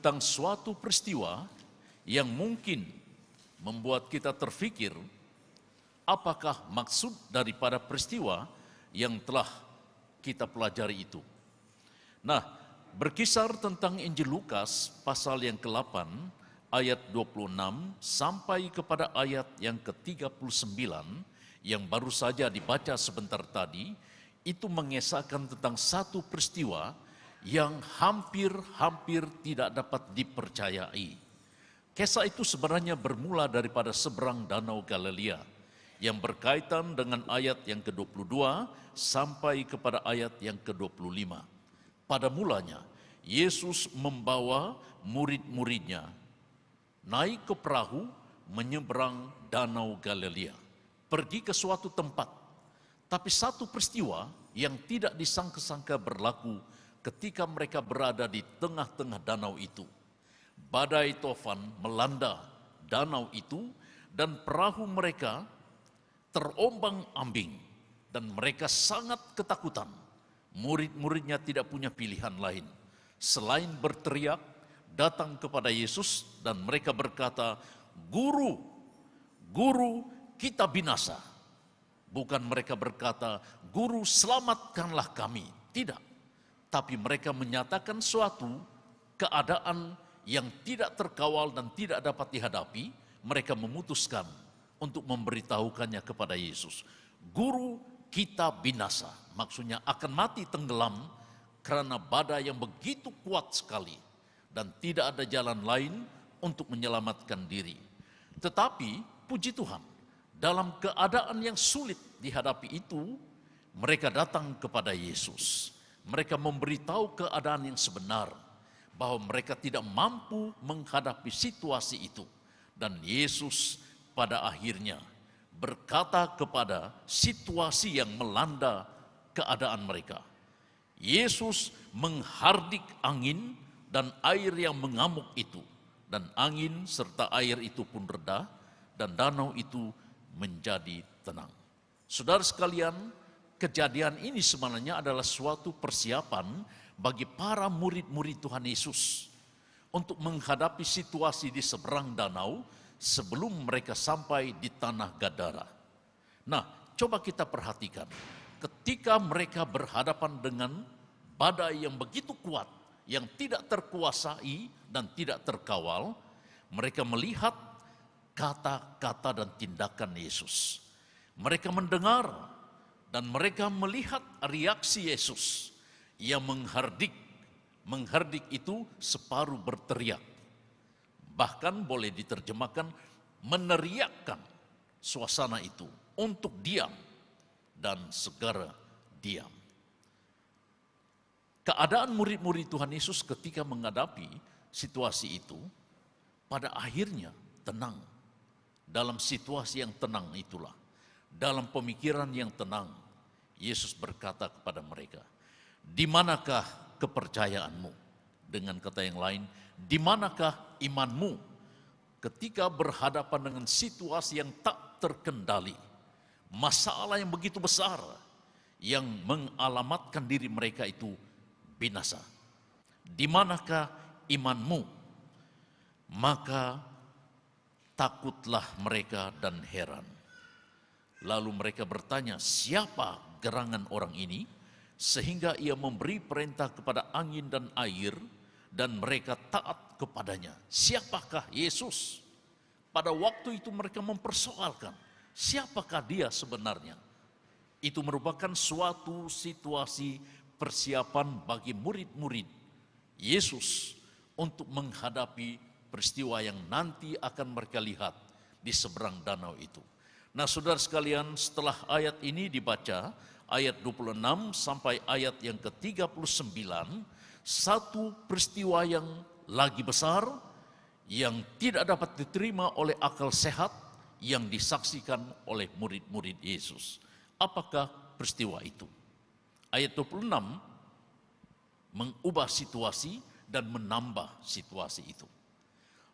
tentang suatu peristiwa yang mungkin membuat kita terfikir apakah maksud daripada peristiwa yang telah kita pelajari itu. Nah, berkisar tentang Injil Lukas pasal yang ke-8 ayat 26 sampai kepada ayat yang ke-39 yang baru saja dibaca sebentar tadi, itu mengisahkan tentang satu peristiwa yang hampir tidak dapat dipercayai. Kisah itu sebenarnya bermula daripada seberang Danau Galilea yang berkaitan dengan ayat yang ke-22 sampai kepada ayat yang ke-25. Pada mulanya, Yesus membawa murid-muridnya naik ke perahu menyeberang Danau Galilea, pergi ke suatu tempat. Tapi satu peristiwa yang tidak disangka-sangka berlaku ketika mereka berada di tengah-tengah danau itu. Badai tofan melanda danau itu dan perahu mereka terombang-ambing dan mereka sangat ketakutan. Murid-muridnya tidak punya pilihan lain selain berteriak datang kepada Yesus dan mereka berkata, "Guru, Guru, kita binasa." Bukan mereka berkata, "Guru, selamatkanlah kami." Tidak. Tapi mereka menyatakan suatu keadaan yang tidak terkawal dan tidak dapat dihadapi. Mereka memutuskan untuk memberitahukannya kepada Yesus. "Guru, kita binasa." Maksudnya akan mati tenggelam karena badai yang begitu kuat sekali. Dan tidak ada jalan lain untuk menyelamatkan diri. Tetapi puji Tuhan, dalam keadaan yang sulit dihadapi itu, mereka datang kepada Yesus. Mereka memberitahu keadaan yang sebenar, bahwa mereka tidak mampu menghadapi situasi itu. Dan Yesus pada akhirnya berkata kepada situasi yang melanda keadaan mereka. Yesus menghardik angin dan air yang mengamuk itu. Dan angin serta air itu pun reda dan danau itu menjadi tenang. Saudara sekalian, kejadian ini sebenarnya adalah suatu persiapan bagi para murid-murid Tuhan Yesus untuk menghadapi situasi di seberang danau sebelum mereka sampai di tanah Gadara. Nah, coba kita perhatikan. Ketika mereka berhadapan dengan badai yang begitu kuat, yang tidak terkuasai dan tidak terkawal, mereka melihat kata-kata dan tindakan Yesus. Mereka mendengar dan mereka melihat reaksi Yesus yang menghardik. Menghardik itu separuh berteriak. Bahkan boleh diterjemahkan meneriakkan suasana itu untuk diam dan segera diam. Keadaan murid-murid Tuhan Yesus ketika menghadapi situasi itu, pada akhirnya tenang. Dalam situasi yang tenang itulah, dalam pemikiran yang tenang, Yesus berkata kepada mereka, "Di manakah kepercayaanmu?" Dengan kata yang lain, di manakah imanmu ketika berhadapan dengan situasi yang tak terkendali, masalah yang begitu besar yang mengalamatkan diri mereka itu binasa. Di manakah imanmu? Maka takutlah mereka dan heran. Lalu mereka bertanya, siapa gerangan orang ini sehingga ia memberi perintah kepada angin dan air dan mereka taat kepadanya? Siapakah Yesus? Pada waktu itu mereka mempersoalkan, siapakah dia sebenarnya? Itu merupakan suatu situasi persiapan bagi murid-murid Yesus untuk menghadapi peristiwa yang nanti akan mereka lihat di seberang danau itu. Nah, saudara sekalian, setelah ayat ini dibaca, ayat 26 sampai ayat yang ke-39, satu peristiwa yang lagi besar, yang tidak dapat diterima oleh akal sehat, yang disaksikan oleh murid-murid Yesus. Apakah peristiwa itu? Ayat 26 mengubah situasi dan menambah situasi itu.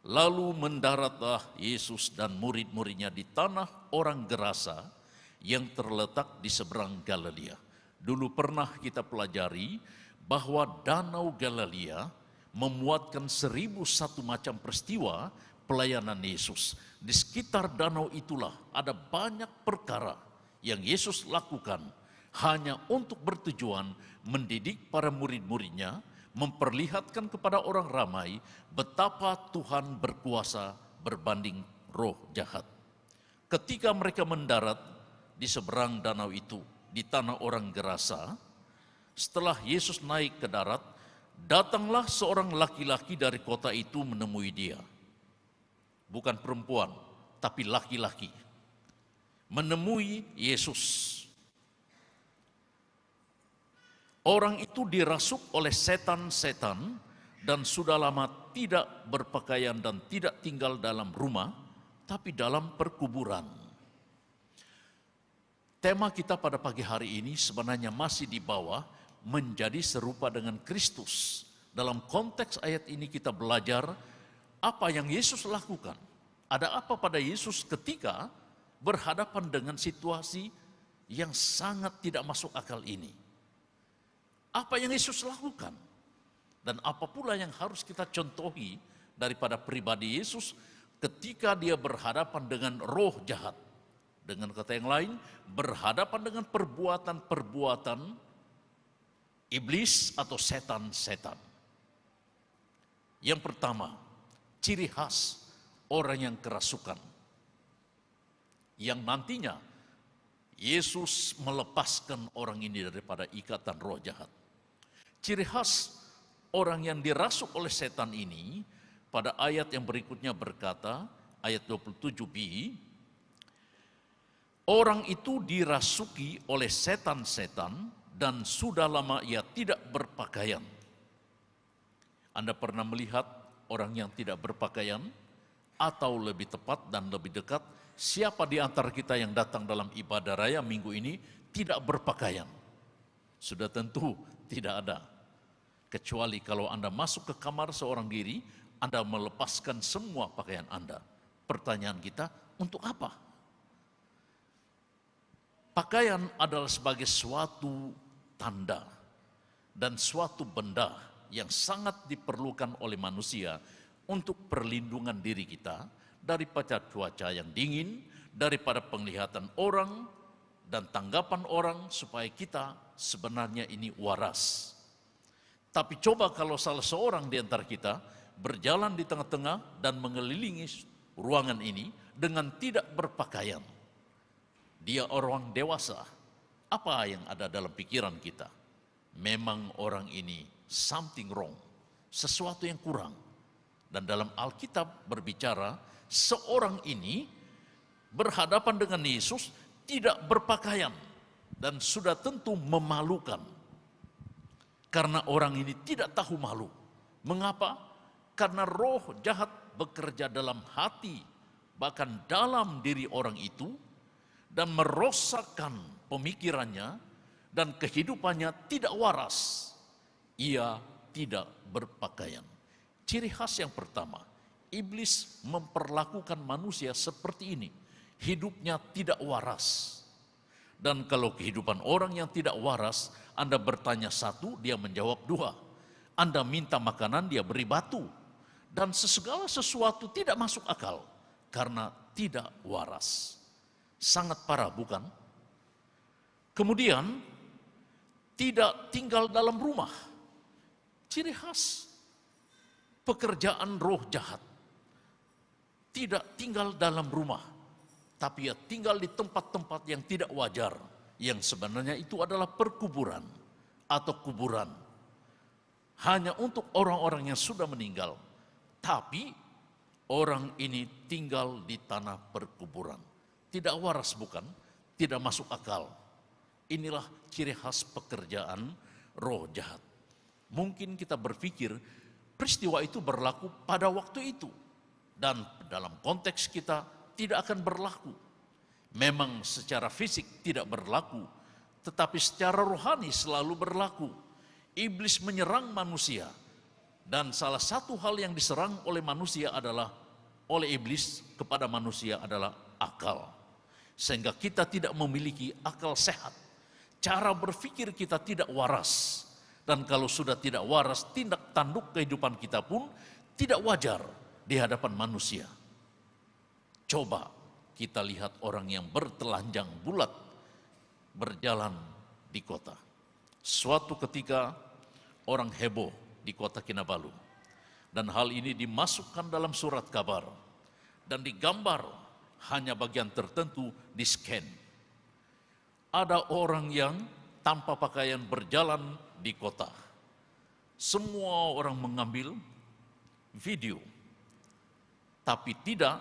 Lalu mendaratlah Yesus dan murid-muridnya di tanah orang Gerasa yang terletak di seberang Galilea. Dulu pernah kita pelajari bahwa Danau Galilea memuatkan 1001 macam peristiwa pelayanan Yesus. Di sekitar danau itulah ada banyak perkara yang Yesus lakukan hanya untuk bertujuan mendidik para murid-muridnya, memperlihatkan kepada orang ramai betapa Tuhan berkuasa berbanding roh jahat. Ketika mereka mendarat di seberang danau itu, di tanah orang Gerasa, setelah Yesus naik ke darat, datanglah seorang laki-laki dari kota itu menemui dia. Bukan perempuan, tapi laki-laki. Menemui Yesus. Orang itu dirasuk oleh setan-setan dan sudah lama tidak berpakaian dan tidak tinggal dalam rumah, tapi dalam perkuburan. Tema kita pada pagi hari ini sebenarnya masih di bawah menjadi serupa dengan Kristus. Dalam konteks ayat ini kita belajar apa yang Yesus lakukan. Ada apa pada Yesus ketika berhadapan dengan situasi yang sangat tidak masuk akal ini. Apa yang Yesus lakukan? Dan apa pula yang harus kita contohi daripada pribadi Yesus ketika dia berhadapan dengan roh jahat. Dengan kata yang lain, berhadapan dengan perbuatan-perbuatan iblis atau setan-setan. Yang pertama, ciri khas orang yang kerasukan. Yang nantinya Yesus melepaskan orang ini daripada ikatan roh jahat. Ciri khas orang yang dirasuk oleh setan ini pada ayat yang berikutnya berkata, ayat 27b, orang itu dirasuki oleh setan-setan dan sudah lama ia tidak berpakaian. Anda pernah melihat orang yang tidak berpakaian? Atau lebih tepat dan lebih dekat, siapa di antara kita yang datang dalam ibadah raya minggu ini tidak berpakaian? Sudah tentu tidak ada. Kecuali kalau Anda masuk ke kamar seorang diri, Anda melepaskan semua pakaian Anda. Pertanyaan kita, untuk apa? Pakaian adalah sebagai suatu tanda dan suatu benda yang sangat diperlukan oleh manusia untuk perlindungan diri kita daripada cuaca yang dingin, daripada penglihatan orang dan tanggapan orang supaya kita sebenarnya ini waras. Tapi coba kalau salah seorang di antara kita berjalan di tengah-tengah dan mengelilingi ruangan ini dengan tidak berpakaian. Dia orang dewasa. Apa yang ada dalam pikiran kita? Memang orang ini something wrong, sesuatu yang kurang. Dan dalam Alkitab berbicara, seorang ini berhadapan dengan Yesus tidak berpakaian dan sudah tentu memalukan. Karena orang ini tidak tahu malu. Mengapa? Karena roh jahat bekerja dalam hati, bahkan dalam diri orang itu, dan merosakkan pemikirannya dan kehidupannya tidak waras. Ia tidak berpakaian. Ciri khas yang pertama, iblis memperlakukan manusia seperti ini. Hidupnya tidak waras. Dan kalau kehidupan orang yang tidak waras, Anda bertanya satu, dia menjawab dua. Anda minta makanan, dia beri batu. Dan segala sesuatu tidak masuk akal karena tidak waras. Sangat parah, bukan? Kemudian, tidak tinggal dalam rumah. Ciri khas pekerjaan roh jahat. Tidak tinggal dalam rumah. Tapi ia tinggal di tempat-tempat yang tidak wajar, yang sebenarnya itu adalah perkuburan atau kuburan. Hanya untuk orang-orang yang sudah meninggal. Tapi orang ini tinggal di tanah perkuburan. Tidak waras bukan? Tidak masuk akal. Inilah ciri khas pekerjaan roh jahat. Mungkin kita berpikir peristiwa itu berlaku pada waktu itu. Dan dalam konteks kita tidak akan berlaku. Memang secara fisik tidak berlaku, tetapi secara rohani selalu berlaku. Iblis menyerang manusia, dan salah satu hal yang diserang oleh manusia adalah, oleh iblis kepada manusia adalah akal. Sehingga kita tidak memiliki akal sehat. Cara berpikir kita tidak waras. Dan kalau sudah tidak waras, tindak tanduk kehidupan kita pun tidak wajar di hadapan manusia. Coba kita lihat orang yang bertelanjang bulat berjalan di kota. Suatu ketika orang heboh di kota Kinabalu. Dan hal ini dimasukkan dalam surat kabar. Dan digambar hanya bagian tertentu di-scan. Ada orang yang tanpa pakaian berjalan di kota. Semua orang mengambil video. Tapi tidak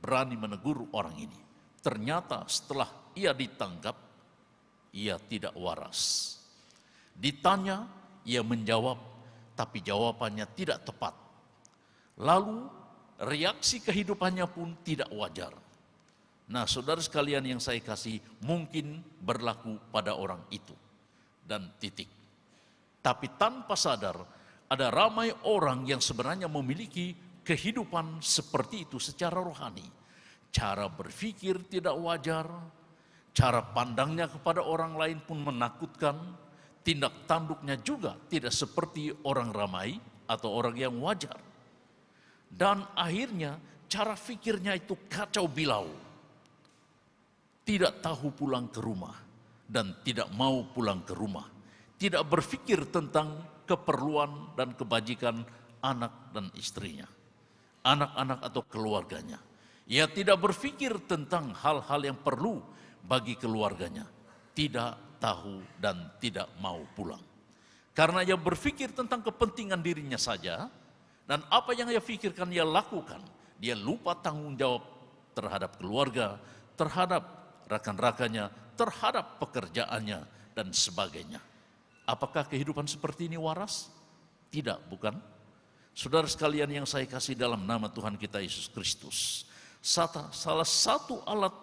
berani menegur orang ini. Ternyata setelah ia ditangkap, ia tidak waras. Ditanya, ia menjawab, tapi jawabannya tidak tepat. Lalu reaksi kehidupannya pun tidak wajar. Nah, saudara sekalian yang saya kasih, mungkin berlaku pada orang itu. Dan titik. Tapi tanpa sadar, ada ramai orang yang sebenarnya memiliki kehidupan seperti itu secara rohani. Cara berpikir tidak wajar, cara pandangnya kepada orang lain pun menakutkan, tindak tanduknya juga tidak seperti orang ramai atau orang yang wajar. Dan akhirnya cara pikirnya itu kacau bilau. Tidak tahu pulang ke rumah dan tidak mau pulang ke rumah. Tidak berpikir tentang keperluan dan kebajikan anak dan istrinya, anak-anak atau keluarganya. Ia tidak berpikir tentang hal-hal yang perlu bagi keluarganya. Tidak tahu dan tidak mau pulang. Karena ia berpikir tentang kepentingan dirinya saja, dan apa yang ia pikirkan ia lakukan. Dia lupa tanggung jawab terhadap keluarga, terhadap rakan-rakannya, terhadap pekerjaannya, dan sebagainya. Apakah kehidupan seperti ini waras? Tidak, bukan? Saudara sekalian yang saya kasih dalam nama Tuhan kita Yesus Kristus, salah satu alat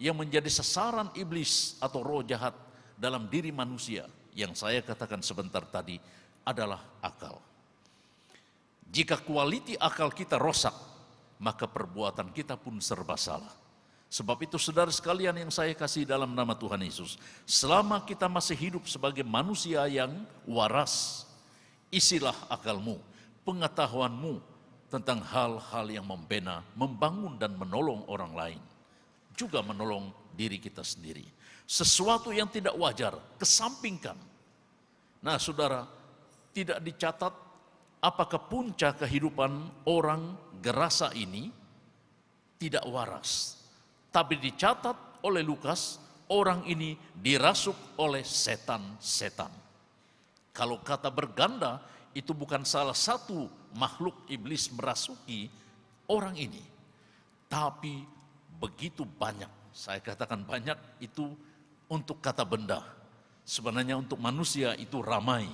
yang menjadi sasaran iblis atau roh jahat dalam diri manusia yang saya katakan sebentar tadi adalah akal. Jika kualiti akal kita rosak, maka perbuatan kita pun serba salah. Sebab itu saudara sekalian yang saya kasih dalam nama Tuhan Yesus, selama kita masih hidup sebagai manusia yang waras, isilah akalmu, pengetahuanmu tentang hal-hal yang membina, membangun dan menolong orang lain. Juga menolong diri kita sendiri. Sesuatu yang tidak wajar, kesampingkan. Nah saudara, tidak dicatat apakah puncak kehidupan orang Gerasa ini tidak waras. Tapi dicatat oleh Lukas, orang ini dirasuk oleh setan-setan. Kalau kata berganda, itu bukan salah satu makhluk iblis merasuki orang ini. Tapi begitu banyak, saya katakan banyak itu untuk kata benda. Sebenarnya untuk manusia itu ramai.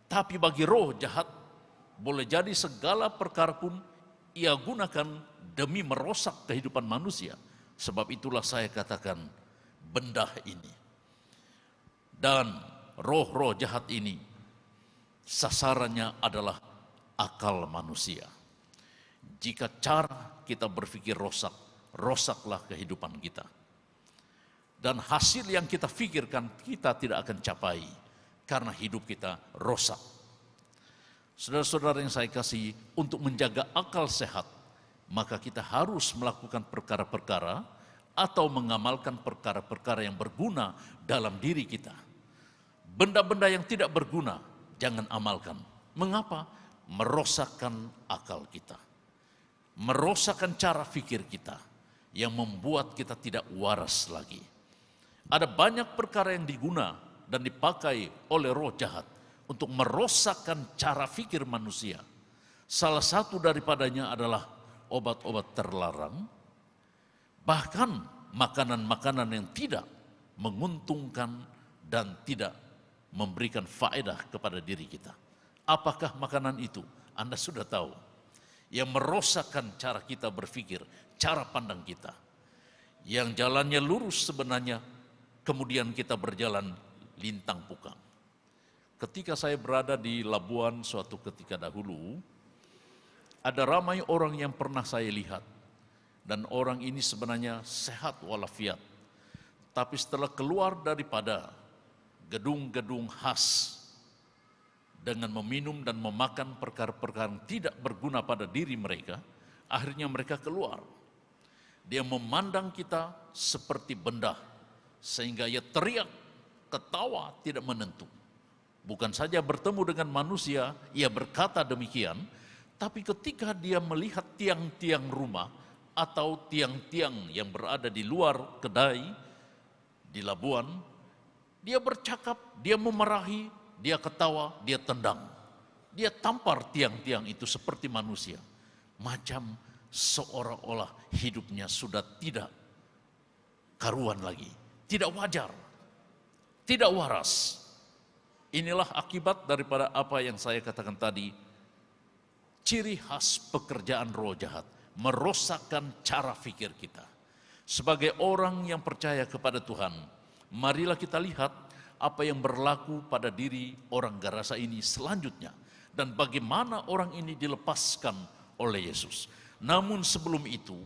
Tapi bagi roh jahat, boleh jadi segala perkara pun ia gunakan demi merosak kehidupan manusia. Sebab itulah saya katakan benda ini. Dan roh-roh jahat ini sasarannya adalah akal manusia. Jika cara kita berpikir rosak, rosaklah kehidupan kita. Dan hasil yang kita pikirkan kita tidak akan capai karena hidup kita rosak. Saudara-saudara yang saya kasih, untuk menjaga akal sehat, maka kita harus melakukan perkara-perkara atau mengamalkan perkara-perkara yang berguna dalam diri kita. Benda-benda yang tidak berguna, jangan amalkan. Mengapa? Merosakkan akal kita. Merosakkan cara pikir kita yang membuat kita tidak waras lagi. Ada banyak perkara yang diguna dan dipakai oleh roh jahat untuk merosakkan cara pikir manusia. Salah satu daripadanya adalah obat-obat terlarang, bahkan makanan-makanan yang tidak menguntungkan dan tidak memberikan faedah kepada diri kita. Apakah makanan itu? Anda sudah tahu. Yang merosakkan cara kita berpikir, cara pandang kita. Yang jalannya lurus sebenarnya, kemudian kita berjalan lintang pukang. Ketika saya berada di Labuan suatu ketika dahulu, ada ramai orang yang pernah saya lihat. Dan orang ini sebenarnya sehat walafiat. Tapi setelah keluar daripada gedung-gedung khas dengan meminum dan memakan perkara-perkara yang tidak berguna pada diri mereka, akhirnya mereka keluar. Dia memandang kita seperti benda, sehingga ia teriak, ketawa tidak menentu. Bukan saja bertemu dengan manusia, ia berkata demikian, tapi ketika dia melihat tiang-tiang rumah atau tiang-tiang yang berada di luar kedai, di Labuan, dia bercakap, dia memarahi, dia ketawa, dia tendang. Dia tampar tiang-tiang itu seperti manusia. Macam seolah-olah hidupnya sudah tidak karuan lagi. Tidak wajar, tidak waras. Inilah akibat daripada apa yang saya katakan tadi. Ciri khas pekerjaan roh jahat, merosakkan cara pikir kita. Sebagai orang yang percaya kepada Tuhan, marilah kita lihat apa yang berlaku pada diri orang Gerasa ini selanjutnya. Dan bagaimana orang ini dilepaskan oleh Yesus. Namun sebelum itu,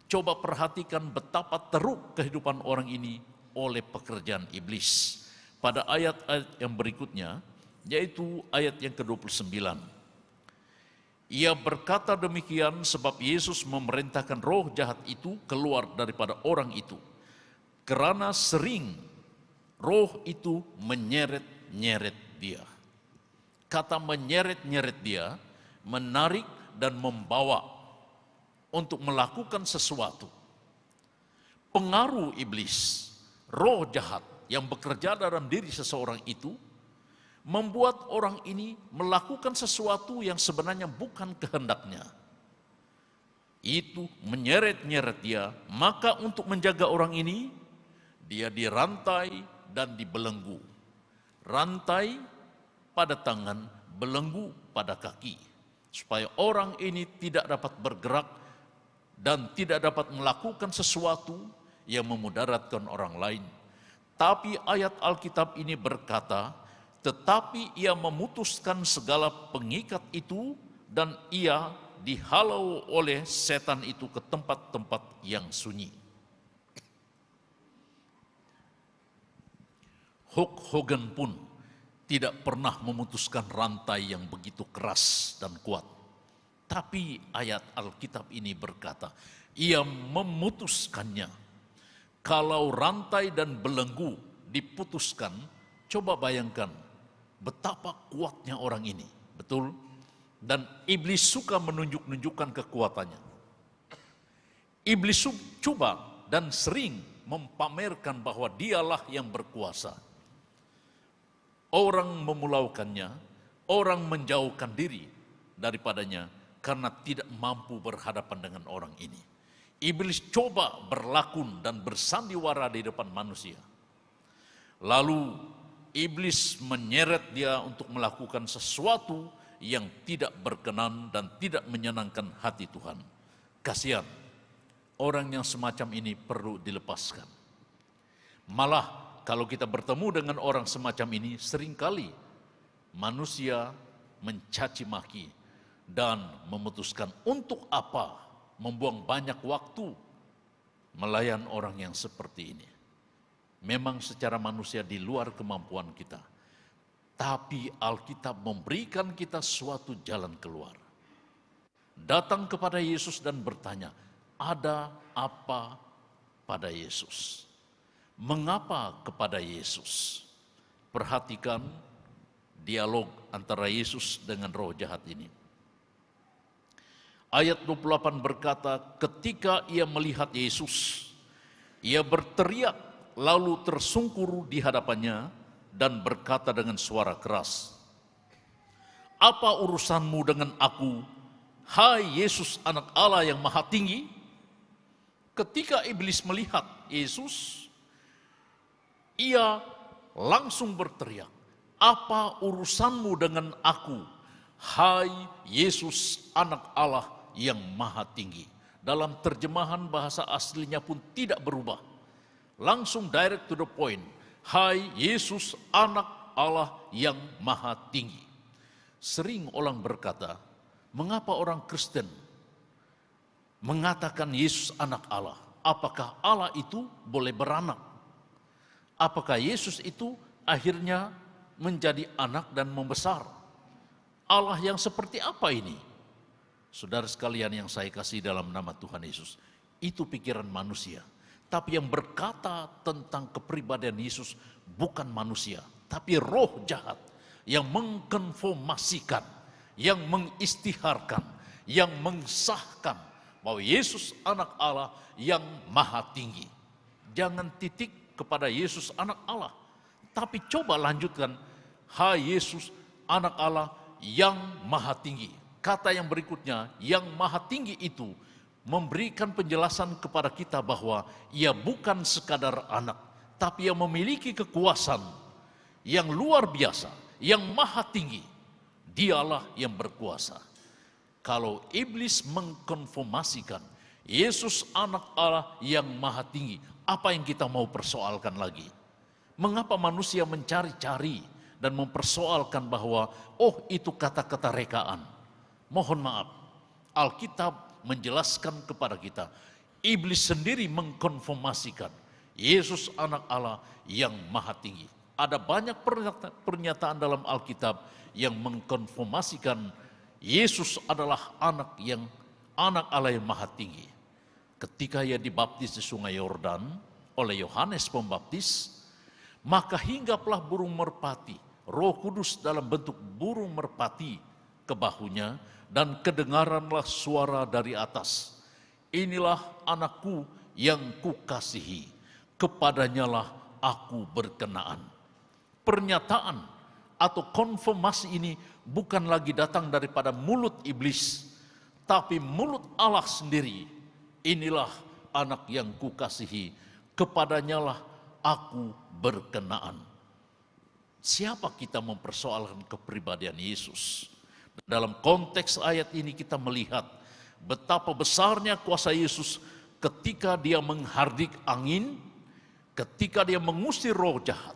coba perhatikan betapa teruk kehidupan orang ini oleh pekerjaan iblis. Pada ayat-ayat yang berikutnya, yaitu ayat yang ke-29. Ia berkata demikian sebab Yesus memerintahkan roh jahat itu keluar daripada orang itu. Kerana sering roh itu menyeret-nyeret dia. Kata menyeret-nyeret dia, menarik dan membawa untuk melakukan sesuatu. Pengaruh iblis, roh jahat yang bekerja dalam diri seseorang itu, membuat orang ini melakukan sesuatu yang sebenarnya bukan kehendaknya. Itu menyeret-nyeret dia, maka untuk menjaga orang ini, dia dirantai dan dibelenggu. Rantai pada tangan, belenggu pada kaki. Supaya orang ini tidak dapat bergerak dan tidak dapat melakukan sesuatu yang memudaratkan orang lain. Tapi ayat Alkitab ini berkata, tetapi ia memutuskan segala pengikat itu dan ia dihalau oleh setan itu ke tempat-tempat yang sunyi. Hulk Hogan pun tidak pernah memutuskan rantai yang begitu keras dan kuat. Tapi ayat Alkitab ini berkata, ia memutuskannya. Kalau rantai dan belenggu diputuskan, coba bayangkan betapa kuatnya orang ini. Betul? Dan iblis suka menunjukkan kekuatannya. Iblis coba dan sering mempamerkan bahwa dialah yang berkuasa. Orang memulaukannya, orang menjauhkan diri daripadanya karena tidak mampu berhadapan dengan orang ini. Iblis coba berlakon dan bersandiwara di depan manusia. Lalu iblis menyeret dia untuk melakukan sesuatu yang tidak berkenan dan tidak menyenangkan hati Tuhan. Kasihan, orang yang semacam ini perlu dilepaskan. Malah kalau kita bertemu dengan orang semacam ini, seringkali manusia mencaci maki dan memutuskan untuk apa membuang banyak waktu melayan orang yang seperti ini. Memang secara manusia di luar kemampuan kita. Tapi Alkitab memberikan kita suatu jalan keluar. Datang kepada Yesus dan bertanya, ada apa pada Yesus? Mengapa kepada Yesus? Perhatikan dialog antara Yesus dengan roh jahat ini. Ayat 28 berkata, ketika ia melihat Yesus, ia berteriak lalu tersungkur di hadapannya dan berkata dengan suara keras, apa urusanmu dengan aku, hai Yesus anak Allah yang maha tinggi? Ketika iblis melihat Yesus, ia langsung berteriak, apa urusanmu dengan aku, hai Yesus anak Allah yang maha tinggi. Dalam terjemahan bahasa aslinya pun tidak berubah. Langsung direct to the point. Hai Yesus anak Allah yang maha tinggi. Sering orang berkata, mengapa orang Kristen mengatakan Yesus anak Allah? Apakah Allah itu boleh beranak? Apakah Yesus itu akhirnya menjadi anak dan membesar? Allah yang seperti apa ini? Saudara sekalian yang saya kasih dalam nama Tuhan Yesus, itu pikiran manusia. Tapi yang berkata tentang kepribadian Yesus bukan manusia, tapi roh jahat yang mengkonfirmasikan, yang mengistiharkan, yang mensahkan bahwa Yesus anak Allah yang maha tinggi. Jangan titik kepada Yesus anak Allah, tapi coba lanjutkan, hai Yesus anak Allah yang maha tinggi. Kata yang berikutnya, yang maha tinggi itu memberikan penjelasan kepada kita bahwa ia bukan sekadar anak, tapi yang memiliki kekuasaan yang luar biasa, yang maha tinggi. Dialah yang berkuasa. Kalau iblis mengkonfirmasikan Yesus anak Allah yang maha tinggi, apa yang kita mau persoalkan lagi? Mengapa manusia mencari-cari dan mempersoalkan bahwa oh itu kata-kata rekaan? Mohon maaf, Alkitab menjelaskan kepada kita, iblis sendiri mengkonfirmasikan Yesus anak Allah yang maha tinggi. Ada banyak pernyataan dalam Alkitab yang mengkonfirmasikan Yesus adalah anak Allah yang maha tinggi. Ketika ia dibaptis di sungai Yordan oleh Yohanes Pembaptis, maka hinggaplah burung merpati, Roh Kudus dalam bentuk burung merpati ke bahunya, dan kedengaranlah suara dari atas, inilah anakku yang kukasihi, kepadanyalah aku berkenaan. Pernyataan atau konfirmasi ini bukan lagi datang daripada mulut iblis, tapi mulut Allah sendiri. Inilah anak yang kukasihi, kepadanyalah aku berkenaan. Siapa kita mempersoalkan kepribadian Yesus? Dalam konteks ayat ini kita melihat betapa besarnya kuasa Yesus ketika dia menghardik angin, ketika dia mengusir roh jahat.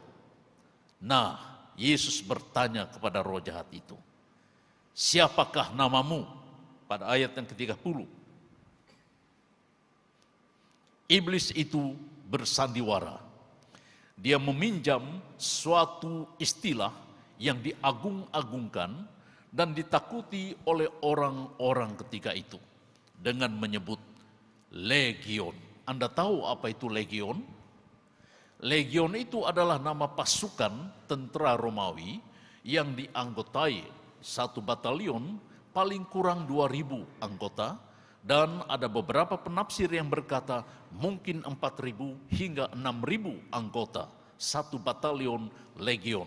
Nah, Yesus bertanya kepada roh jahat itu, siapakah namamu? Pada ayat yang ke-30. Iblis itu bersandiwara. Dia meminjam suatu istilah yang diagung-agungkan dan ditakuti oleh orang-orang ketika itu dengan menyebut legion. Anda tahu apa itu legion? Legion itu adalah nama pasukan tentara Romawi yang dianggotai satu batalion paling kurang 2.000 anggota, dan ada beberapa penafsir yang berkata mungkin 4.000 hingga 6.000 anggota satu batalion legion.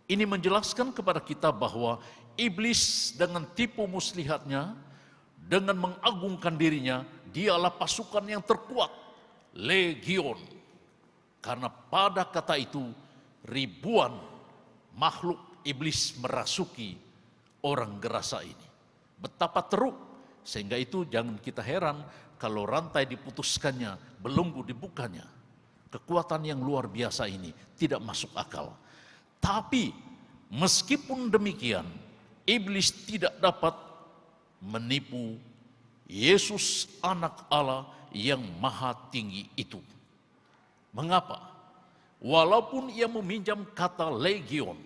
Ini menjelaskan kepada kita bahwa iblis dengan tipu muslihatnya, dengan mengagungkan dirinya, dialah pasukan yang terkuat, legion. Karena pada kata itu ribuan makhluk iblis merasuki orang gerasa ini. Betapa teruk, sehingga itu jangan kita heran kalau rantai diputuskannya, belenggu dibukanya. Kekuatan yang luar biasa ini tidak masuk akal. Tapi meskipun demikian, iblis tidak dapat menipu Yesus anak Allah yang maha tinggi itu. Mengapa? Walaupun ia meminjam kata legion,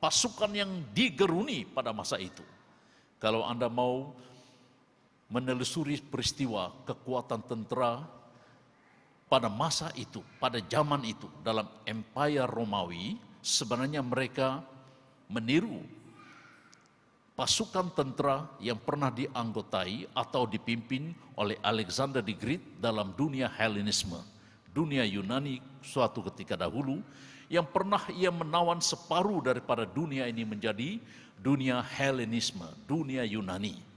pasukan yang digeruni pada masa itu. Kalau Anda mau menelusuri peristiwa kekuatan tentara pada masa itu, pada zaman itu, dalam Empire Romawi, sebenarnya mereka meniru pasukan tentara yang pernah dianggotai atau dipimpin oleh Alexander the Great dalam dunia Hellenisme, dunia Yunani suatu ketika dahulu, yang pernah ia menawan separuh daripada dunia ini menjadi dunia Hellenisme, dunia Yunani.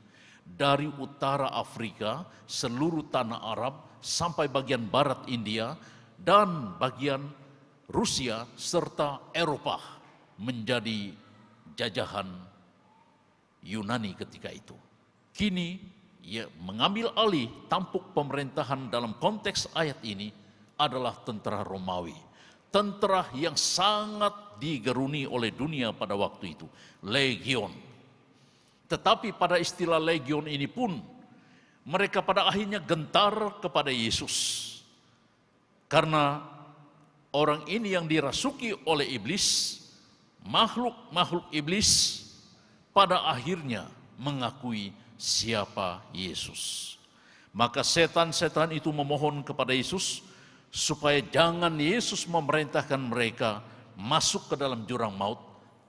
Dari utara Afrika, seluruh tanah Arab, sampai bagian barat India, dan bagian Rusia, serta Eropa menjadi jajahan Yunani ketika itu. Kini ia mengambil alih tampuk pemerintahan dalam konteks ayat ini adalah tentara Romawi. Tentara yang sangat digeruni oleh dunia pada waktu itu, legion. Tetapi pada istilah legion ini pun mereka pada akhirnya gentar kepada Yesus. Karena orang ini yang dirasuki oleh iblis, makhluk-makhluk iblis, pada akhirnya mengakui siapa Yesus. Maka setan-setan itu memohon kepada Yesus supaya jangan Yesus memerintahkan mereka masuk ke dalam jurang maut,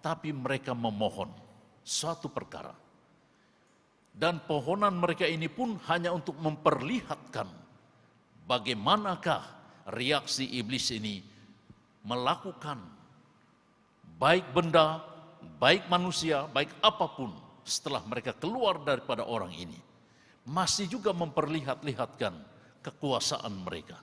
tapi mereka memohon suatu perkara. Dan pohonan mereka ini pun hanya untuk memperlihatkan bagaimanakah reaksi iblis ini melakukan baik benda, baik manusia, baik apapun setelah mereka keluar daripada orang ini. Masih juga memperlihatkan kekuasaan mereka.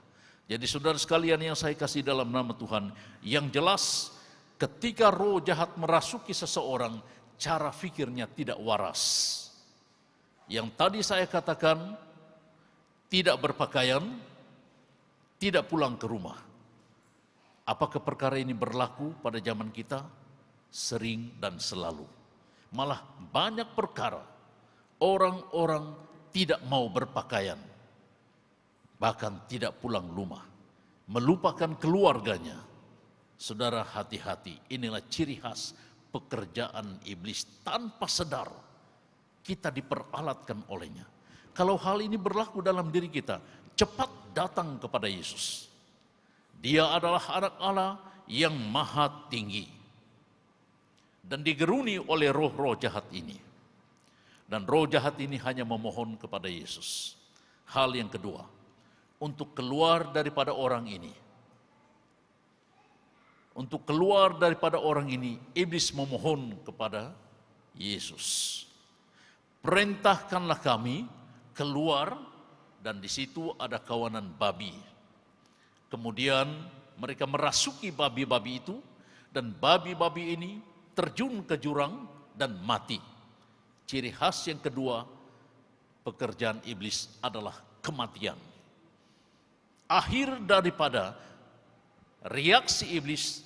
Jadi saudara sekalian yang saya kasih dalam nama Tuhan, yang jelas ketika roh jahat merasuki seseorang, cara fikirnya tidak waras. Yang tadi saya katakan, tidak berpakaian, tidak pulang ke rumah. Apakah perkara ini berlaku pada zaman kita? Sering dan selalu. Malah banyak perkara orang-orang tidak mau berpakaian, bahkan tidak pulang rumah, melupakan keluarganya. Saudara, hati-hati, inilah ciri khas pekerjaan iblis tanpa sadar. Kita diperalatkan olehnya. Kalau hal ini berlaku dalam diri kita, cepat datang kepada Yesus. Dia adalah anak Allah yang maha tinggi dan digeruni oleh roh-roh jahat ini. Dan roh jahat ini hanya memohon kepada Yesus. Hal yang kedua, untuk keluar daripada orang ini. Untuk keluar daripada orang ini, iblis memohon kepada Yesus. Perintahkanlah kami keluar, dan di situ ada kawanan babi. Kemudian mereka merasuki babi-babi itu, dan babi-babi ini terjun ke jurang dan mati. Ciri khas yang kedua, pekerjaan iblis adalah kematian. Akhir daripada reaksi iblis,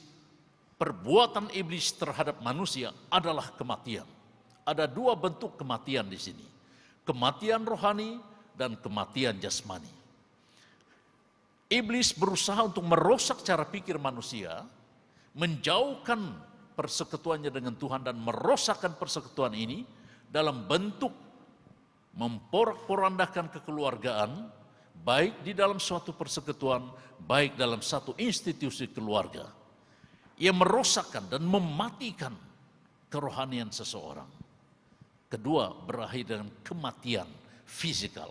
perbuatan iblis terhadap manusia adalah kematian. Ada dua bentuk kematian di sini. Kematian rohani dan kematian jasmani. Iblis berusaha untuk merusak cara pikir manusia, menjauhkan persekutuannya dengan Tuhan dan merosakkan persekutuan ini dalam bentuk memporak-porandakan kekeluargaan, baik di dalam suatu persekutuan, baik dalam satu institusi keluarga. Ia merosakkan dan mematikan kerohanian seseorang. Kedua, berakhir dengan kematian fisikal.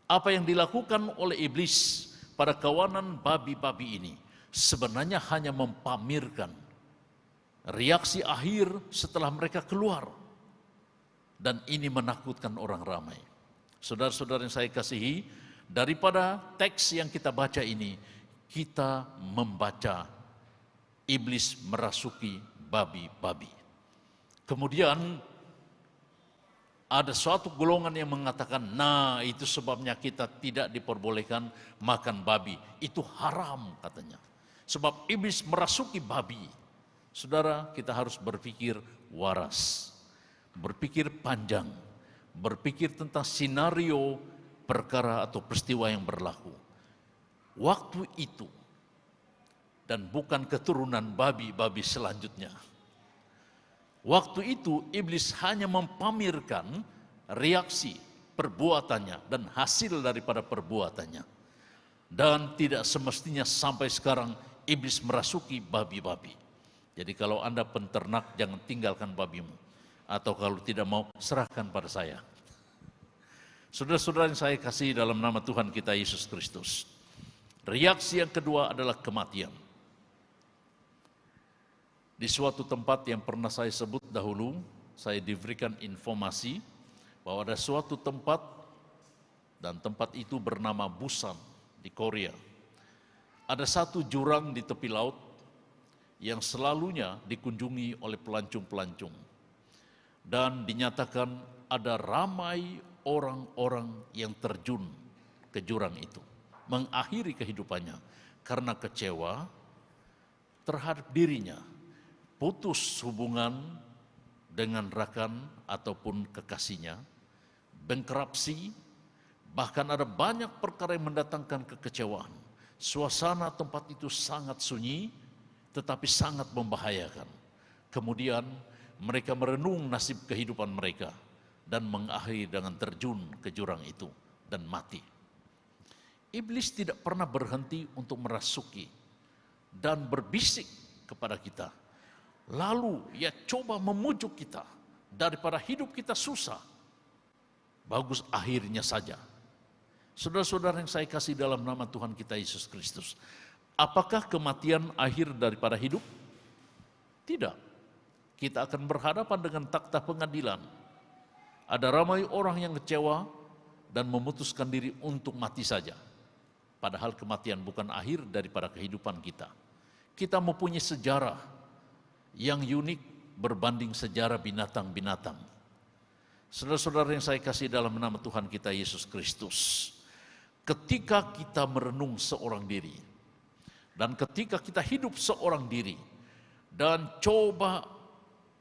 Apa yang dilakukan oleh iblis pada kawanan babi-babi ini sebenarnya hanya mempamerkan reaksi akhir setelah mereka keluar. Dan ini menakutkan orang ramai. Saudara-saudara yang saya kasihi, daripada teks yang kita baca ini, kita membaca iblis merasuki babi-babi. Kemudian ada suatu golongan yang mengatakan, nah itu sebabnya kita tidak diperbolehkan makan babi. Itu haram katanya. Sebab iblis merasuki babi. Saudara, kita harus berpikir waras. Berpikir panjang. Berpikir tentang sinario perkara atau peristiwa yang berlaku. Waktu itu, dan bukan keturunan babi-babi selanjutnya. Waktu itu iblis hanya mempamerkan reaksi perbuatannya dan hasil daripada perbuatannya. Dan tidak semestinya sampai sekarang iblis merasuki babi-babi. Jadi kalau Anda penternak, jangan tinggalkan babimu. Atau kalau tidak mau, serahkan pada saya. Saudara-saudara yang saya kasih dalam nama Tuhan kita Yesus Kristus. Reaksi yang kedua adalah kematian. Di suatu tempat yang pernah saya sebut dahulu, saya diberikan informasi bahwa ada suatu tempat, dan tempat itu bernama Busan di Korea. Ada satu jurang di tepi laut yang selalunya dikunjungi oleh pelancong-pelancong. Dan dinyatakan ada ramai orang-orang yang terjun ke jurang itu, mengakhiri kehidupannya karena kecewa terhadap dirinya, putus hubungan dengan rakan ataupun kekasihnya, bankrupsi, bahkan ada banyak perkara yang mendatangkan kekecewaan. Suasana tempat itu sangat sunyi, tetapi sangat membahayakan. Kemudian mereka merenung nasib kehidupan mereka dan mengakhiri dengan terjun ke jurang itu dan mati. Iblis tidak pernah berhenti untuk merasuki dan berbisik kepada kita. Lalu ia coba memujuk kita daripada hidup kita susah. Bagus akhirnya saja. Saudara-saudara yang saya kasih dalam nama Tuhan kita Yesus Kristus, apakah kematian akhir daripada hidup? Tidak. Kita akan berhadapan dengan takhta pengadilan. Ada ramai orang yang kecewa dan memutuskan diri untuk mati saja. Padahal kematian bukan akhir daripada kehidupan kita. Kita mempunyai sejarah yang unik berbanding sejarah binatang-binatang. Saudara-saudara yang saya kasih dalam nama Tuhan kita Yesus Kristus, ketika kita merenung seorang diri, dan ketika kita hidup seorang diri, dan coba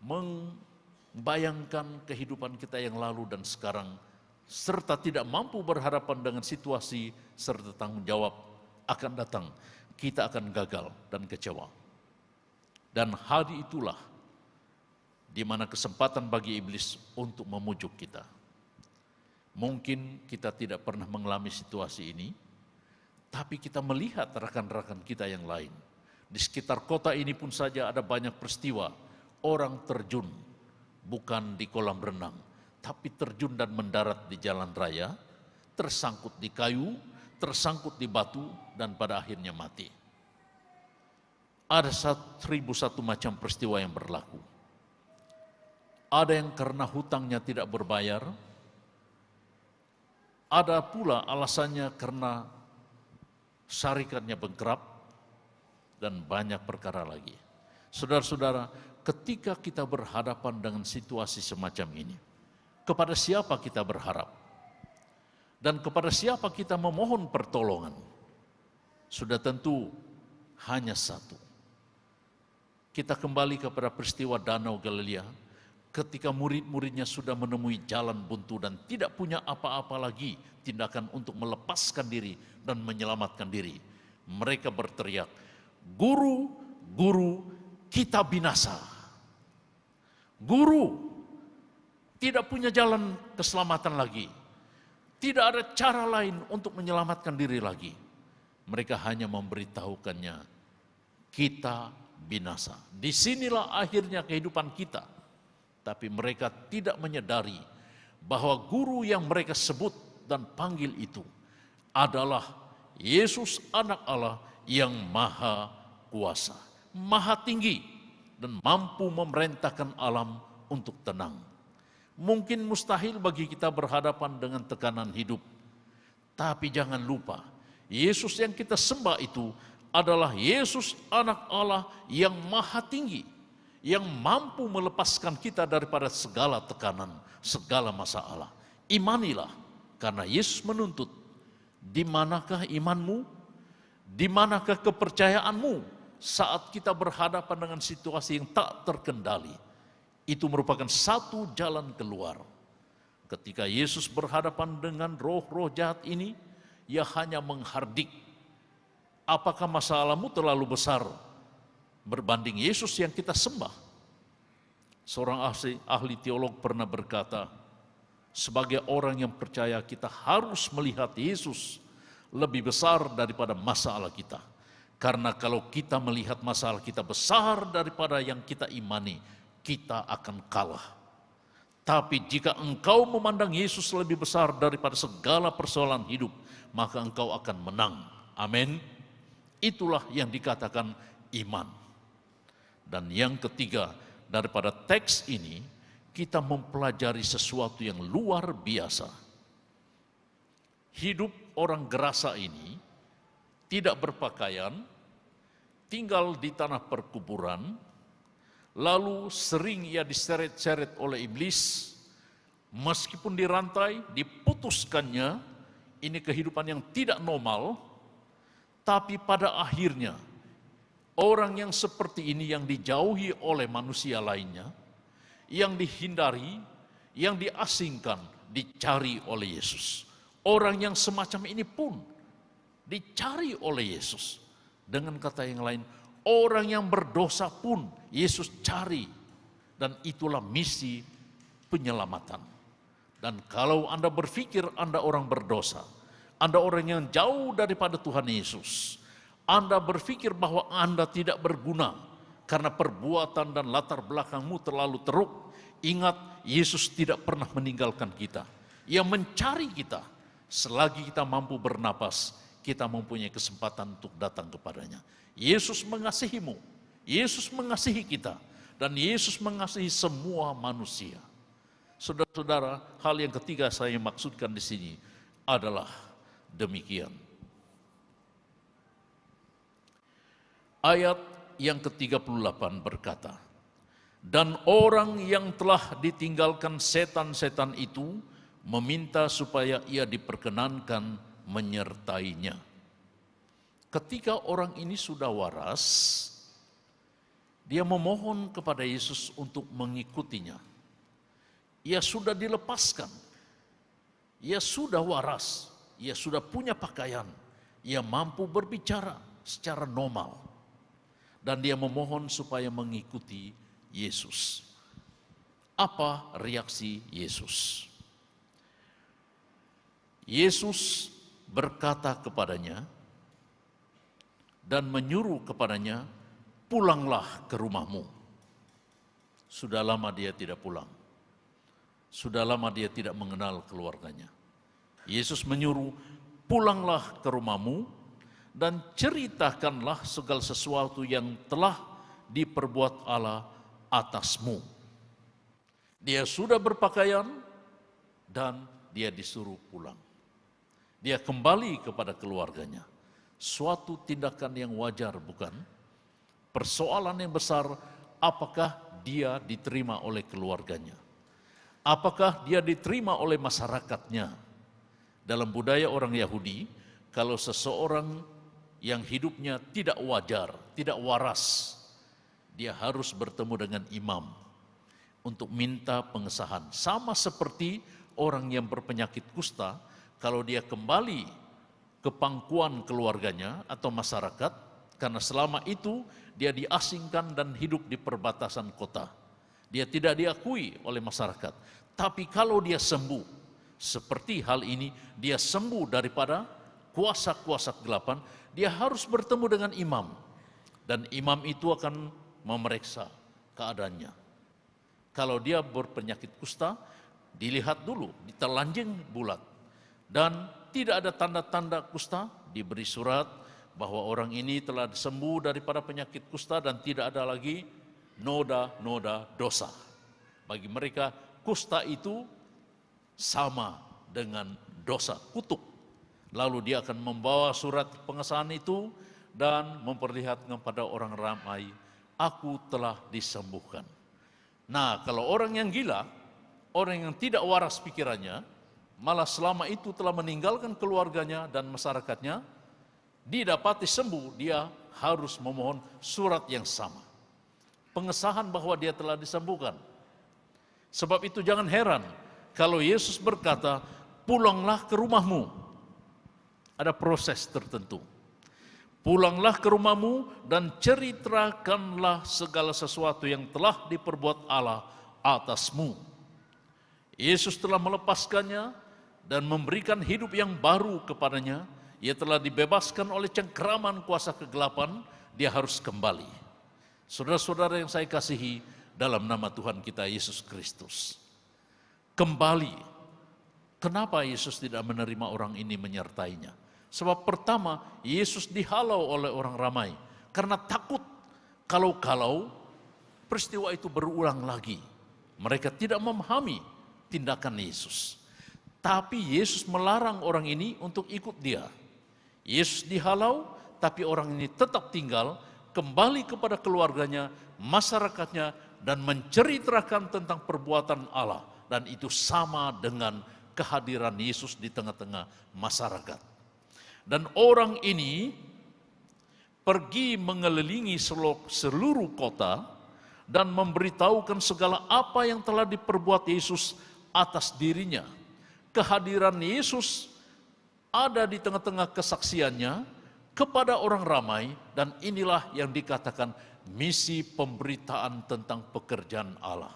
membayangkan kehidupan kita yang lalu dan sekarang, serta tidak mampu berhadapan dengan situasi serta tanggung jawab akan datang, kita akan gagal dan kecewa. Dan hari itulah di mana kesempatan bagi iblis untuk memujuk kita. Mungkin kita tidak pernah mengalami situasi ini, tapi kita melihat rekan-rekan kita yang lain. Di sekitar kota ini pun saja ada banyak peristiwa orang terjun, bukan di kolam renang, tapi terjun dan mendarat di jalan raya, tersangkut di kayu, tersangkut di batu, dan pada akhirnya mati. Ada 1001 macam peristiwa yang berlaku. Ada yang karena hutangnya tidak berbayar, ada pula alasannya karena syarikatnya bengkrap, dan banyak perkara lagi. Saudara-saudara, ketika kita berhadapan dengan situasi semacam ini, kepada siapa kita berharap? Dan kepada siapa kita memohon pertolongan? Sudah tentu hanya satu. Kita kembali kepada peristiwa Danau Galilea, ketika murid-muridnya sudah menemui jalan buntu dan tidak punya apa-apa lagi tindakan untuk melepaskan diri dan menyelamatkan diri. Mereka berteriak, "Guru, Guru, kita binasa." Guru tidak punya jalan keselamatan lagi. Tidak ada cara lain untuk menyelamatkan diri lagi. Mereka hanya memberitahukannya, kita binasa. Disinilah akhirnya kehidupan kita. Tapi mereka tidak menyadari bahwa guru yang mereka sebut dan panggil itu adalah Yesus anak Allah yang maha kuasa, maha tinggi, dan mampu memerintahkan alam untuk tenang. Mungkin mustahil bagi kita berhadapan dengan tekanan hidup. Tapi jangan lupa, Yesus yang kita sembah itu adalah Yesus anak Allah yang maha tinggi, yang mampu melepaskan kita daripada segala tekanan, segala masalah. Imanilah, karena Yesus menuntut, di manakah imanmu? Di manakah kepercayaanmu saat kita berhadapan dengan situasi yang tak terkendali? Itu merupakan satu jalan keluar. Ketika Yesus berhadapan dengan roh-roh jahat ini, ia hanya menghardik, apakah masalahmu terlalu besar berbanding Yesus yang kita sembah? Seorang ahli teolog pernah berkata, sebagai orang yang percaya kita harus melihat Yesus lebih besar daripada masalah kita. Karena kalau kita melihat masalah kita besar daripada yang kita imani, kita akan kalah. Tapi jika engkau memandang Yesus lebih besar daripada segala persoalan hidup, maka engkau akan menang. Amin. Itulah yang dikatakan iman. Dan yang ketiga, daripada teks ini, kita mempelajari sesuatu yang luar biasa. Hidup orang Gerasa ini tidak berpakaian, tinggal di tanah perkuburan, lalu sering ia diseret-seret oleh iblis, meskipun dirantai, diputuskannya, ini kehidupan yang tidak normal, tapi pada akhirnya, orang yang seperti ini yang dijauhi oleh manusia lainnya, yang dihindari, yang diasingkan, dicari oleh Yesus. Orang yang semacam ini pun dicari oleh Yesus. Dengan kata yang lain, orang yang berdosa pun Yesus cari. Dan itulah misi penyelamatan. Dan kalau Anda berpikir Anda orang berdosa, Anda orang yang jauh daripada Tuhan Yesus, Anda berpikir bahwa Anda tidak berguna karena perbuatan dan latar belakangmu terlalu teruk, ingat, Yesus tidak pernah meninggalkan kita. Ia mencari kita selagi kita mampu bernapas, kita mempunyai kesempatan untuk datang kepadanya. Yesus mengasihimu, Yesus mengasihi kita, dan Yesus mengasihi semua manusia. Saudara-saudara, hal yang ketiga saya maksudkan di sini adalah demikian. Ayat yang ke-38 berkata, dan orang yang telah ditinggalkan setan-setan itu meminta supaya ia diperkenankan menyertainya. Ketika orang ini sudah waras, dia memohon kepada Yesus untuk mengikutinya. Ia sudah dilepaskan, ia sudah waras, ia sudah punya pakaian, ia mampu berbicara secara normal. Dan dia memohon supaya mengikuti Yesus. Apa reaksi Yesus? Yesus berkata kepadanya dan menyuruh kepadanya, pulanglah ke rumahmu. Sudah lama dia tidak pulang. Sudah lama dia tidak mengenal keluarganya. Yesus menyuruh, pulanglah ke rumahmu dan ceritakanlah segala sesuatu yang telah diperbuat Allah atasmu. Dia sudah berpakaian dan dia disuruh pulang. Dia kembali kepada keluarganya. Suatu tindakan yang wajar, bukan? Persoalan yang besar, apakah dia diterima oleh keluarganya? Apakah dia diterima oleh masyarakatnya? Dalam budaya orang Yahudi, kalau seseorang yang hidupnya tidak wajar, tidak waras, dia harus bertemu dengan imam untuk minta pengesahan. Sama seperti orang yang berpenyakit kusta, kalau dia kembali ke pangkuan keluarganya atau masyarakat, karena selama itu dia diasingkan dan hidup di perbatasan kota. Dia tidak diakui oleh masyarakat. Tapi kalau dia sembuh, seperti hal ini, dia sembuh daripada kuasa-kuasa kegelapan, dia harus bertemu dengan imam. Dan imam itu akan memeriksa keadaannya. Kalau dia berpenyakit kusta, dilihat dulu, ditelanjang bulat. Dan tidak ada tanda-tanda kusta, diberi surat bahwa orang ini telah sembuh daripada penyakit kusta dan tidak ada lagi noda-noda dosa. Bagi mereka, kusta itu sama dengan dosa, kutuk. Lalu dia akan membawa surat pengesahan itu dan memperlihatkan pada orang ramai, aku telah disembuhkan. Nah, kalau orang yang gila, orang yang tidak waras pikirannya, malah selama itu telah meninggalkan keluarganya dan masyarakatnya, didapati sembuh, dia harus memohon surat yang sama. Pengesahan bahwa dia telah disembuhkan. Sebab itu jangan heran kalau Yesus berkata, pulanglah ke rumahmu. Ada proses tertentu. Pulanglah ke rumahmu dan ceritakanlah segala sesuatu yang telah diperbuat Allah atasmu. Yesus telah melepaskannya dan memberikan hidup yang baru kepadanya. Ia telah dibebaskan oleh cengkeraman kuasa kegelapan, dia harus kembali. Saudara-saudara yang saya kasihi dalam nama Tuhan kita Yesus Kristus. Kembali. Kenapa Yesus tidak menerima orang ini menyertainya? Sebab pertama, Yesus dihalau oleh orang ramai. Karena takut kalau peristiwa itu berulang lagi. Mereka tidak memahami tindakan Yesus. Tapi Yesus melarang orang ini untuk ikut dia. Yesus dihalau, tapi orang ini tetap tinggal, kembali kepada keluarganya, masyarakatnya, dan menceritakan tentang perbuatan Allah. Dan itu sama dengan kehadiran Yesus di tengah-tengah masyarakat. Dan orang ini pergi mengelilingi seluruh kota dan memberitahukan segala apa yang telah diperbuat Yesus atas dirinya. Kehadiran Yesus ada di tengah-tengah kesaksiannya kepada orang ramai, dan inilah yang dikatakan misi pemberitaan tentang pekerjaan Allah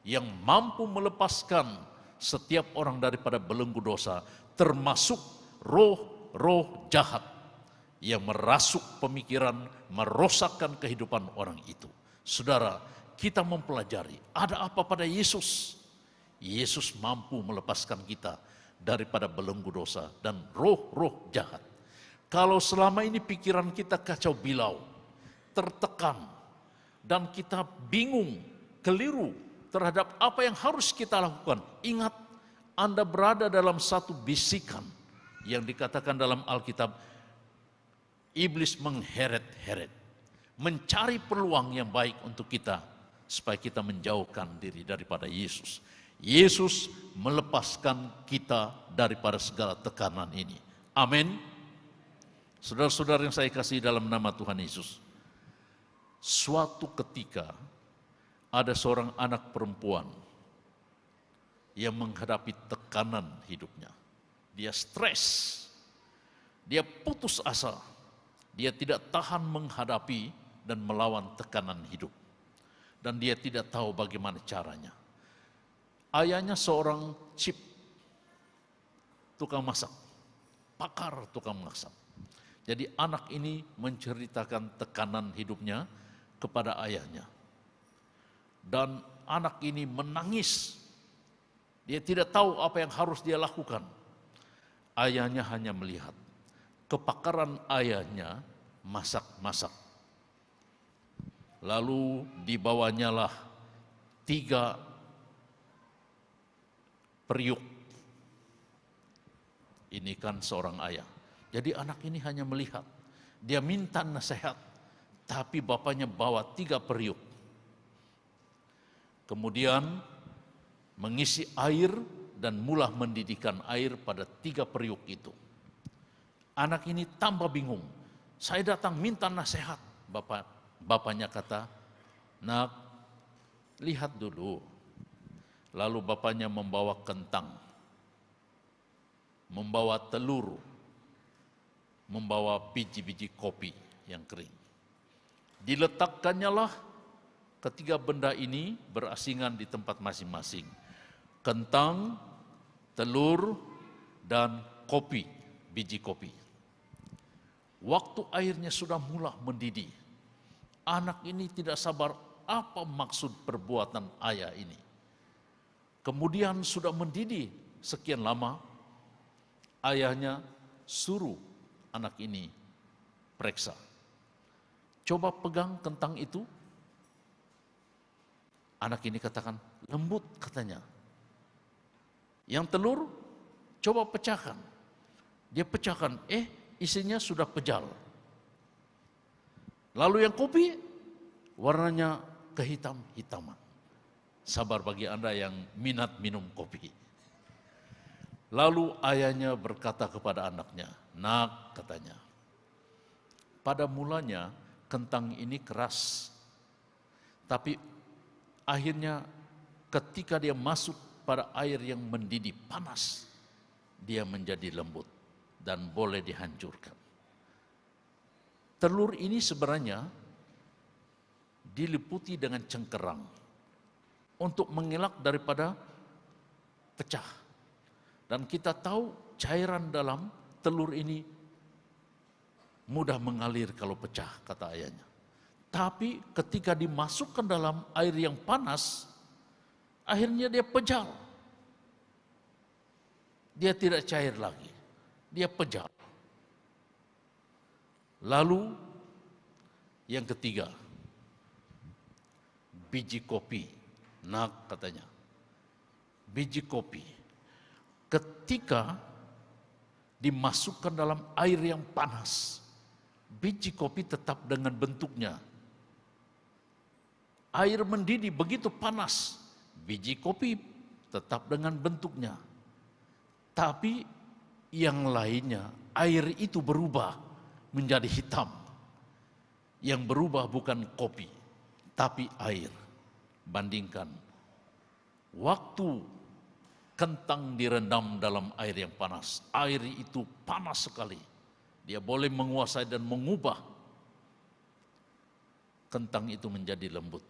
yang mampu melepaskan setiap orang daripada belenggu dosa, termasuk roh-roh jahat yang merasuk pemikiran, merosakkan kehidupan orang itu. Saudara, kita mempelajari ada apa pada Yesus. Yesus mampu melepaskan kita daripada belenggu dosa dan roh-roh jahat. Kalau selama ini pikiran kita kacau bilau, tertekan, dan kita bingung, keliru terhadap apa yang harus kita lakukan. Ingat, Anda berada dalam satu bisikan yang dikatakan dalam Alkitab, iblis mengheret-heret, mencari peluang yang baik untuk kita, supaya kita menjauhkan diri daripada Yesus. Yesus melepaskan kita daripada segala tekanan ini. Amin. Saudara-saudara yang saya kasih dalam nama Tuhan Yesus. Suatu ketika ada seorang anak perempuan yang menghadapi tekanan hidupnya. Dia stres, dia putus asa, dia tidak tahan menghadapi dan melawan tekanan hidup. Dan dia tidak tahu bagaimana caranya. Ayahnya seorang chip, tukang masak, pakar tukang masak. Jadi anak ini menceritakan tekanan hidupnya kepada ayahnya. Dan anak ini menangis. Dia tidak tahu apa yang harus dia lakukan. Ayahnya hanya melihat kepakaran ayahnya masak-masak. Lalu dibawanyalah 3 periuk. Ini kan seorang ayah. Jadi anak ini hanya melihat. Dia minta nasihat, tapi bapaknya bawa 3 periuk. Kemudian mengisi air dan mula mendidihkan air pada 3 periuk itu. Anak ini tambah bingung. Saya datang minta nasihat. Bapaknya kata, "Nak, lihat dulu." Lalu bapaknya membawa kentang, membawa telur, membawa biji-biji kopi yang kering. Diletakkannya lah ketiga benda ini berasingan di tempat masing-masing. Kentang, telur, dan kopi, biji kopi. Waktu airnya sudah mula mendidih, anak ini tidak sabar apa maksud perbuatan ayah ini. Kemudian sudah mendidih sekian lama, ayahnya suruh anak ini periksa. Coba pegang kentang itu. Anak ini katakan, lembut katanya. Yang telur, coba pecahkan. Dia pecahkan, isinya sudah pejal. Lalu yang kopi, warnanya kehitam-hitaman. Sabar bagi Anda yang minat minum kopi. Lalu ayahnya berkata kepada anaknya, "Nak," katanya, "pada mulanya kentang ini keras. Tapi akhirnya ketika dia masuk pada air yang mendidih panas, dia menjadi lembut dan boleh dihancurkan." Telur ini sebenarnya diliputi dengan cengkerang untuk mengelak daripada pecah. Dan kita tahu cairan dalam telur ini mudah mengalir kalau pecah, kata ayahnya. Tapi ketika dimasukkan dalam air yang panas, akhirnya dia pejal. Dia tidak cair lagi, dia pejal. Lalu yang ketiga, biji kopi. Nak, katanya, biji kopi ketika dimasukkan dalam air yang panas, biji kopi tetap dengan bentuknya. Air mendidih begitu panas, biji kopi tetap dengan bentuknya. Tapi yang lainnya, air itu berubah menjadi hitam. Yang berubah bukan kopi, tapi air. Bandingkan waktu kentang direndam dalam air yang panas, air itu panas sekali. Dia boleh menguasai dan mengubah kentang itu menjadi lembut.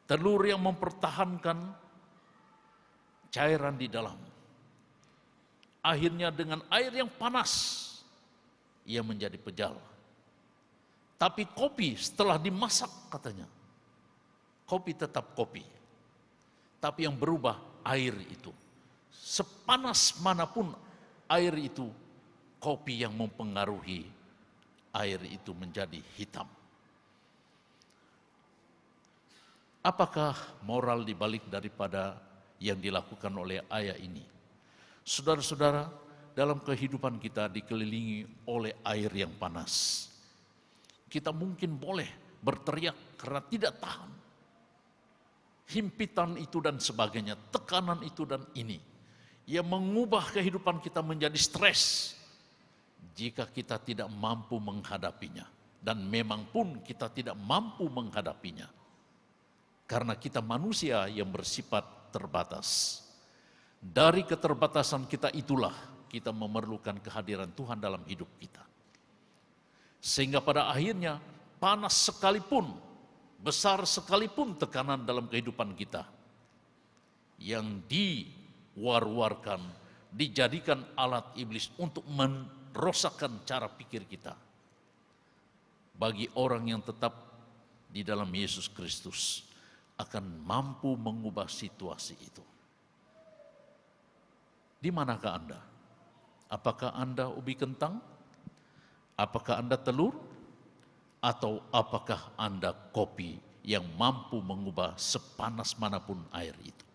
Telur yang mempertahankan cairan di dalam. Akhirnya dengan air yang panas, ia menjadi pejal. Tapi kopi setelah dimasak katanya, kopi tetap kopi. Tapi yang berubah air itu. Sepanas manapun air itu, kopi yang mempengaruhi air itu menjadi hitam. Apakah moral dibalik daripada yang dilakukan oleh ayah ini? Saudara-saudara, dalam kehidupan kita dikelilingi oleh air yang panas. Kita mungkin boleh berteriak karena tidak tahan. Himpitan itu dan sebagainya, tekanan itu dan ini. Ia mengubah kehidupan kita menjadi stres jika kita tidak mampu menghadapinya. Dan memang pun kita tidak mampu menghadapinya. Karena kita manusia yang bersifat terbatas. Dari keterbatasan kita itulah kita memerlukan kehadiran Tuhan dalam hidup kita. Sehingga pada akhirnya panas sekalipun, besar sekalipun tekanan dalam kehidupan kita, yang diwar-warkan, dijadikan alat iblis untuk merosakkan cara pikir kita. Bagi orang yang tetap di dalam Yesus Kristus, akan mampu mengubah situasi itu. Di manakah Anda? Apakah Anda ubi kentang? Apakah Anda telur? Atau apakah Anda kopi yang mampu mengubah sepanas manapun air itu?